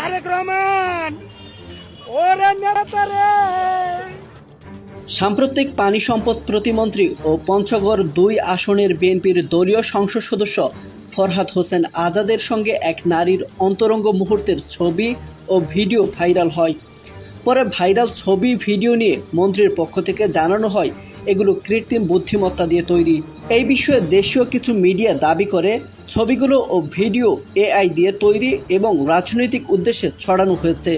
তারেক রহমান ওরে নেতা রে। সাম্প্রতিক পানি সম্পদ প্রতিমন্ত্রী ও পঞ্চগড় ২ আসনের বিএনপির দলীয় সংসদ সদস্য ফরহাদ হোসেন আজাদের সঙ্গে এক নারীর অন্তরঙ্গ মুহূর্তের ছবি ও ভিডিও ভাইরাল হয়। পরে ভাইরাল ছবি ভিডিও নিয়ে মন্ত্রীর পক্ষ থেকে জানানো হয় এগুলো কৃত্রিম বুদ্ধিমত্তা দিয়ে তৈরি। এই বিষয়ে দেশীয় কিছু মিডিয়া দাবি করে ছবিগুলো ও ভিডিও এআই দিয়ে তৈরি এবং রাজনৈতিক উদ্দেশ্যে ছড়ানো হয়েছে।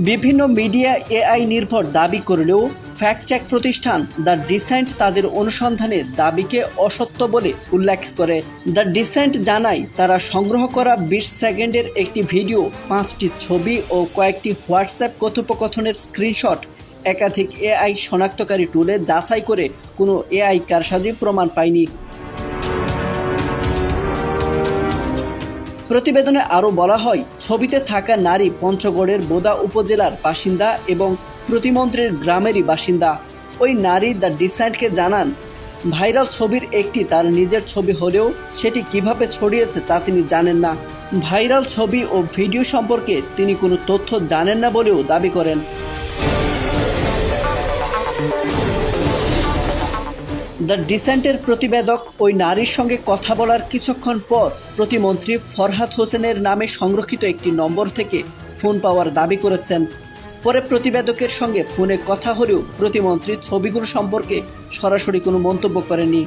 বিভিন্ন মিডিয়া এআই নির্ভর দাবি করলেও ফ্যাক্ট চেক প্রতিষ্ঠান দ্য ডিসেন্ট তাদের অনুসন্ধানে দাবিকে অসত্য বলে উল্লেখ করে। দ্য ডিসেন্ট জানায় তারা সংগ্রহ করা ২০ সেকেন্ডের একটি ভিডিও, ৫টি ছবি ও কয়েকটি হোয়াটসঅ্যাপ কথোপকথনের স্ক্রিনশট একাধিক এআই শনাক্তকারী টুলে যাচাই করে কোনো এআই কারসাজি প্রমাণ পায়নি। প্রতিবেদনে আরও বলা হয়, ছবিতে থাকা নারী পঞ্চগড়ের বোদা উপজেলার বাসিন্দা এবং প্রতিমন্ত্রীর গ্রামেরই বাসিন্দা। ওই নারী দ্য ডিসেন্টকে জানান, ভাইরাল ছবির একটি তার নিজের ছবি হলেও সেটি কিভাবে ছড়িয়েছে তা তিনি জানেন না। ভাইরাল ছবি ও ভিডিও সম্পর্কে তিনি কোনো তথ্য জানেন না বলেও দাবি করেন। দ্য ডিসেন্টের প্রতিবেদক ওই নারীর সঙ্গে কথা বলার কিছুক্ষণ পর প্রতিমন্ত্রী ফরহাদ হোসেনের নামে সংরক্ষিত একটি নম্বর থেকে ফোন পাওয়ার দাবি করেছেন। পরে প্রতিবেদকের সঙ্গে ফোনে কথা হলেও প্রতিমন্ত্রী ছবিগুলো সম্পর্কে সরাসরি কোনো মন্তব্য করেননি।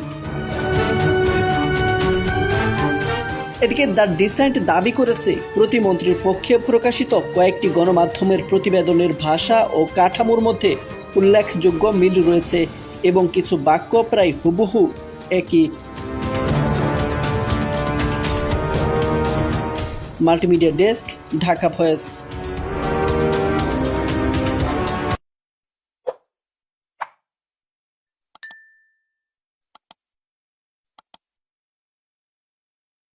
এদিকে দ্য ডিসেন্ট দাবি করেছে, প্রতিমন্ত্রীর পক্ষে প্রকাশিত কয়েকটি গণমাধ্যমের প্রতিবেদনের ভাষা ও কাঠামোর মধ্যে উল্লেখযোগ্য মিল রয়েছে এবং কিছু বাক্য প্রায় হুবহু একই। Multimedia desk, Dhaka voice.